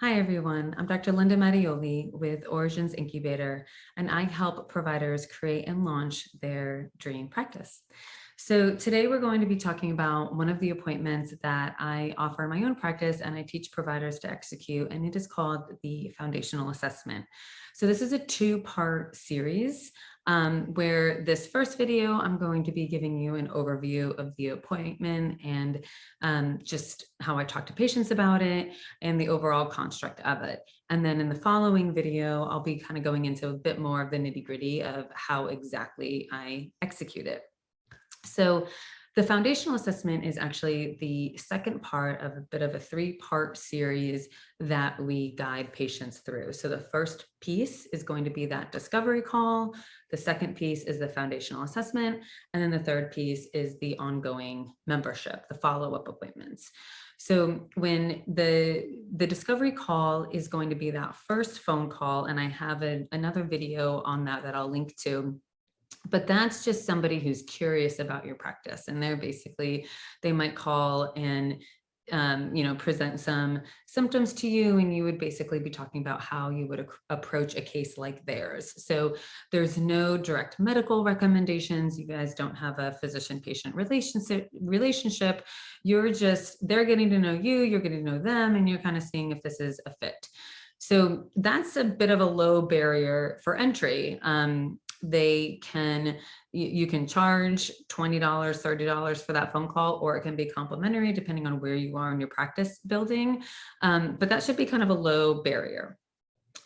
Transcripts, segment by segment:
Hi, everyone. I'm Dr. Linda Matteoli with Origins Incubator, and I help providers create and launch their dream practice. So today we're going to be talking about one of the appointments that I offer in my own practice and I teach providers to execute, and it is called the foundational assessment. So this is a two-part series where this first video, I'm going to be giving you an overview of the appointment and just how I talk to patients about it and the overall construct of it. And then in the following video, I'll be kind of going into a bit more of the nitty gritty of how exactly I execute it. So the foundational assessment is actually the second part of a bit of a three-part series that we guide patients through. So the first piece is going to be that discovery call. The second piece is the foundational assessment. And then the third piece is the ongoing membership, the follow-up appointments. So when the discovery call is going to be that first phone call, and I have another video on that I'll link to. But that's just somebody who's curious about your practice, and they might call and present some symptoms to you, and you would basically be talking about how you would approach a case like theirs. So there's no direct medical recommendations. You guys don't have a physician-patient relationship. They're getting to know you, you're getting to know them, and you're kind of seeing if this is a fit. So that's a bit of a low barrier for entry. You can charge $20, $30 for that phone call, or it can be complimentary depending on where you are in your practice building. But that should be kind of a low barrier.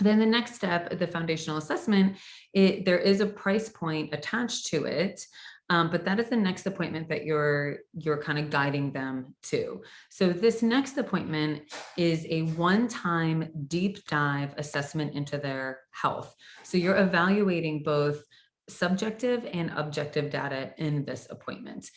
Then the next step, the foundational assessment, there is a price point attached to it. But that is the next appointment that you're kind of guiding them to. So this next appointment is a one-time deep dive assessment into their health. So you're evaluating both subjective and objective data in this appointment.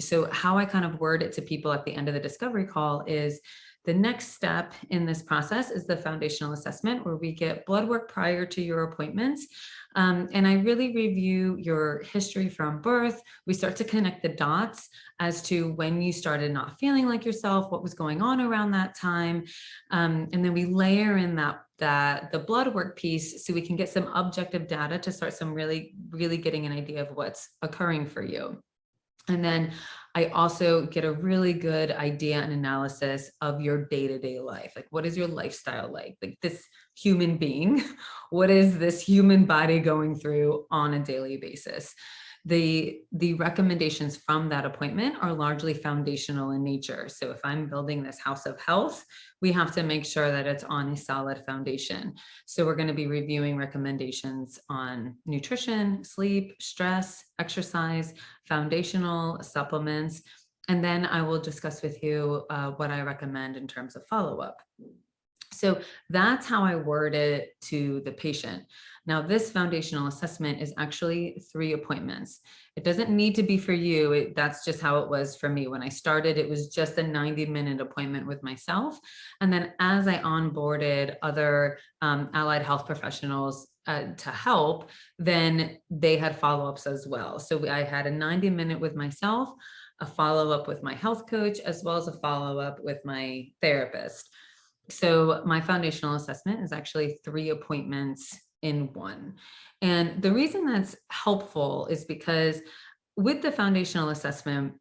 So how I kind of word it to people at the end of the discovery call is, the next step in this process is the foundational assessment, where we get blood work prior to your appointments. And I really review your history from birth. We start to connect the dots as to when you started not feeling like yourself, what was going on around that time. And then we layer in the blood work piece so we can get some objective data to start some really getting an idea of what's occurring for you. And then I also get a really good idea and analysis of your day-to-day life. Like, what is your lifestyle like this human being? What is this human body going through on a daily basis? The recommendations from that appointment are largely foundational in nature. So if I'm building this house of health, we have to make sure that it's on a solid foundation. So we're going to be reviewing recommendations on nutrition, sleep, stress, exercise, foundational supplements, and then I will discuss with you what I recommend in terms of follow-up. So that's how I word it to the patient. Now, this foundational assessment is actually 3 appointments. It doesn't need to be for you. That's just how it was for me. When I started, it was just a 90-minute appointment with myself. And then as I onboarded other allied health professionals to help, then they had follow-ups as well. So I had a 90-minute with myself, a follow-up with my health coach, as well as a follow-up with my therapist. So my foundational assessment is actually 3 appointments in one. And the reason that's helpful is because with the foundational assessment,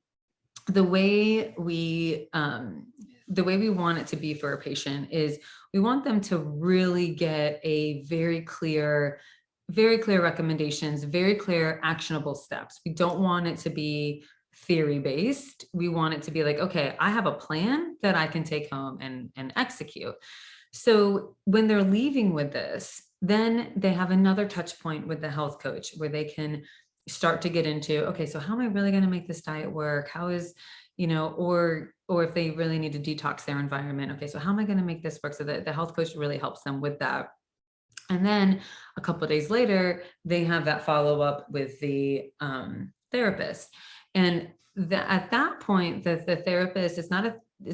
the way we want it to be for a patient is we want them to really get a very clear recommendations, very clear actionable steps. We don't want it to be theory-based. We want it to be like, okay, I have a plan that I can take home and execute. So when they're leaving with this, then they have another touch point with the health coach where they can start to get into, okay, so how am I really going to make this diet work? How is, or if they really need to detox their environment, okay, so how am I going to make this work? So that the health coach really helps them with that. And then a couple of days later, they have that follow-up with the therapist. And at that point, the therapist, it's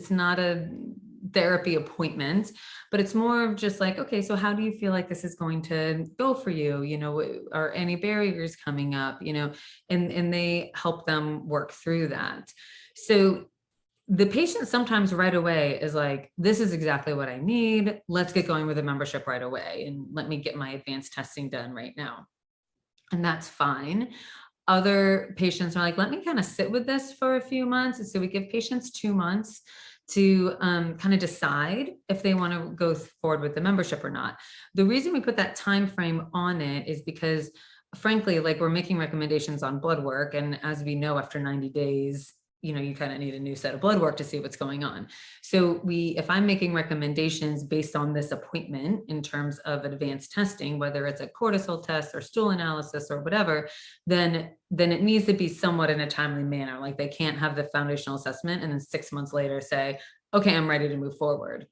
not a therapy appointment, but it's more of just like, okay, so how do you feel like this is going to go for you? Are any barriers coming up, and they help them work through that. So the patient sometimes right away is like, this is exactly what I need. Let's get going with the membership right away. And let me get my advanced testing done right now. And that's fine. Other patients are like, let me kind of sit with this for a few months. And so we give patients 2 months to kind of decide if they want to go forward with the membership or not. The reason we put that time frame on it is because, frankly, like, we're making recommendations on blood work. And as we know, after 90 days, you kind of need a new set of blood work to see what's going on. So if I'm making recommendations based on this appointment in terms of advanced testing, whether it's a cortisol test or stool analysis or whatever, then it needs to be somewhat in a timely manner. Like, they can't have the foundational assessment and then 6 months later say, okay, I'm ready to move forward.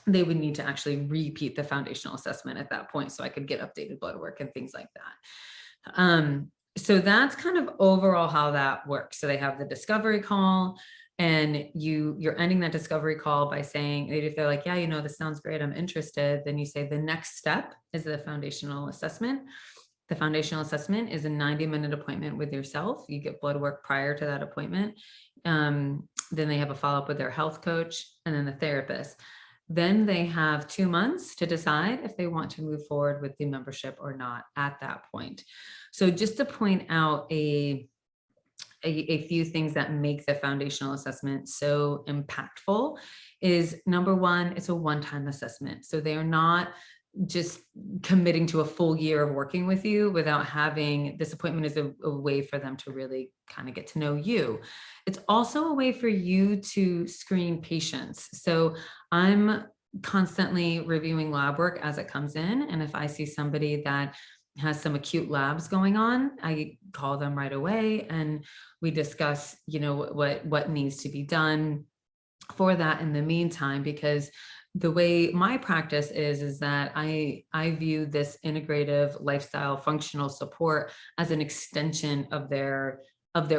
They would need to actually repeat the foundational assessment at that point so I could get updated blood work and things like that. So that's kind of overall how that works. So they have the discovery call, and you're ending that discovery call by saying, if they're like, yeah, this sounds great, I'm interested, then you say the next step is the foundational assessment. The foundational assessment is a 90-minute appointment with yourself. You get blood work prior to that appointment. Then they have a follow-up with their health coach and then the therapist. Then they have 2 months to decide if they want to move forward with the membership or not at that point. So just to point out a few things that make the foundational assessment so impactful is, number one, it's a one-time assessment. So they are not just committing to a full year of working with you without having this appointment. Is a way for them to really kind of get to know you. It's also a way for you to screen patients. So I'm constantly reviewing lab work as it comes in. And if I see somebody that has some acute labs going on, I call them right away and we discuss, what needs to be done for that in the meantime, because the way my practice is that I view this integrative lifestyle functional support as an extension of their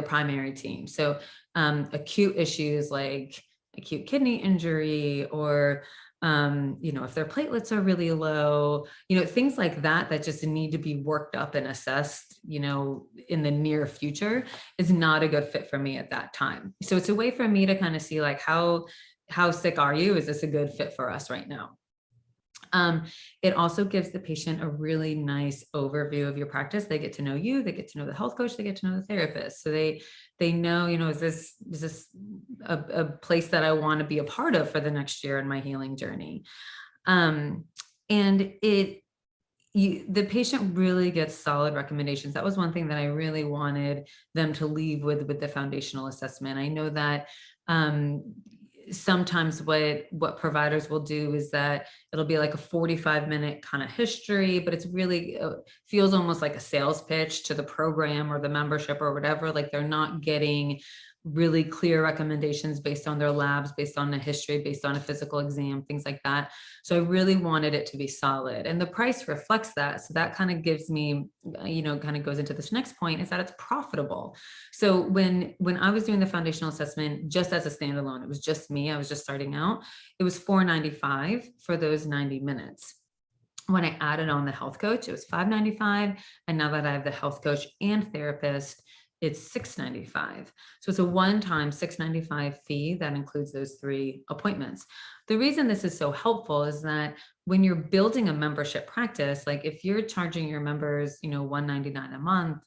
primary team. So acute issues like acute kidney injury, or if their platelets are really low, things like that just need to be worked up and assessed, in the near future, is not a good fit for me at that time. So it's a way for me to kind of see, like, how sick are you? Is this a good fit for us right now? It also gives the patient a really nice overview of your practice. They get to know you, they get to know the health coach, they get to know the therapist. So they know, is this a place that I want to be a part of for the next year in my healing journey? And the patient really gets solid recommendations. That was one thing that I really wanted them to leave with the foundational assessment. I know that sometimes what providers will do is that it'll be like a 45-minute kind of history, but it's really feels almost like a sales pitch to the program or the membership or whatever. Like, they're not getting really clear recommendations based on their labs, based on the history, based on a physical exam, things like that. So I really wanted it to be solid, and the price reflects that. So that kind of gives me, kind of goes into this next point, is that it's profitable. So when I was doing the foundational assessment just as a standalone, it was just me, I was just starting out, it was $495 for those 90 minutes. When I added on the health coach, it was $595. And now that I have the health coach and therapist, it's $695. So it's a one-time $695 fee that includes those 3 appointments. The reason this is so helpful is that when you're building a membership practice, like if you're charging your members, $199 a month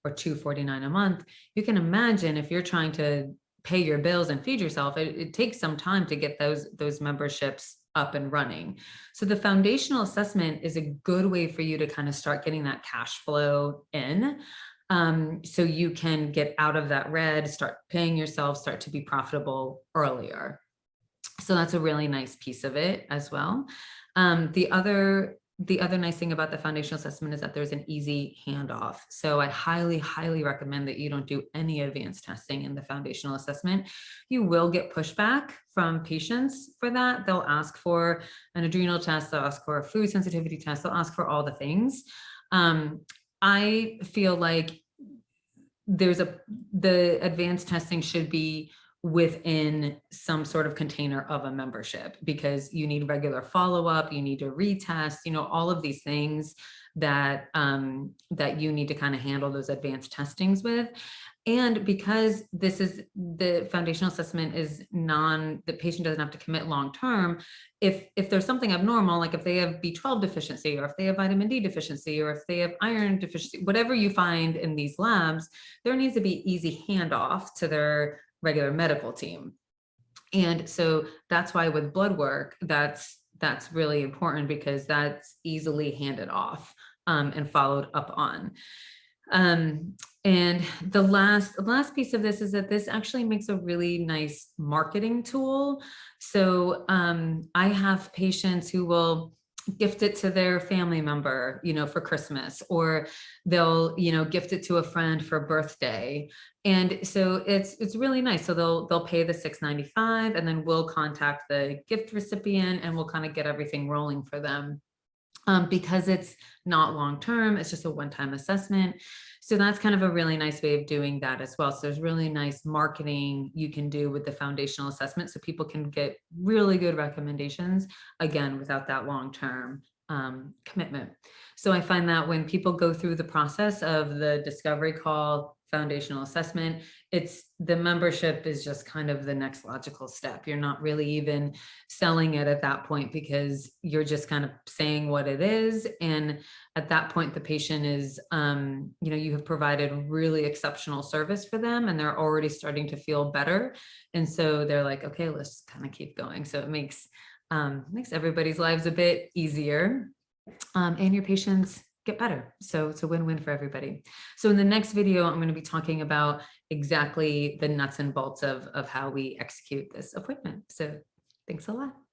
or $249 a month, you can imagine if you're trying to pay your bills and feed yourself, it takes some time to get those memberships up and running. So the foundational assessment is a good way for you to kind of start getting that cash flow in. So you can get out of that red, start paying yourself, start to be profitable earlier. So that's a really nice piece of it as well. The other nice thing about the foundational assessment is that there's an easy handoff. So I highly, highly recommend that you don't do any advanced testing in the foundational assessment. You will get pushback from patients for that. They'll ask for an adrenal test, they'll ask for a food sensitivity test, they'll ask for all the things. I feel like the advanced testing should be within some sort of container of a membership, because you need regular follow-up, you need to retest, all of these things that you need to kind of handle those advanced testings with. And because this is the foundational assessment is the patient doesn't have to commit long-term. If there's something abnormal, like if they have B12 deficiency, or if they have vitamin D deficiency, or if they have iron deficiency, whatever you find in these labs, there needs to be easy handoff to their regular medical team. And so that's why with blood work, that's really important, because that's easily handed off and followed up on. And the last piece of this is that this actually makes a really nice marketing tool. So I have patients who will gift it to their family member, for Christmas, or they'll, gift it to a friend for birthday. And so it's really nice. So they'll pay the $6.95, and then we'll contact the gift recipient, and we'll kind of get everything rolling for them. Because it's not long-term, it's just a one-time assessment. So that's kind of a really nice way of doing that as well. So there's really nice marketing you can do with the foundational assessment, so people can get really good recommendations, again, without that long-term commitment. So I find that when people go through the process of the discovery call, foundational assessment, the membership is just kind of the next logical step. You're not really even selling it at that point, because you're just kind of saying what it is. And at that point, the patient is, you have provided really exceptional service for them, and they're already starting to feel better. And so they're like, okay, let's kind of keep going. So it makes everybody's lives a bit easier, and your patients get better. So it's a win-win for everybody. So in the next video, I'm going to be talking about exactly the nuts and bolts of how we execute this appointment. So thanks a lot.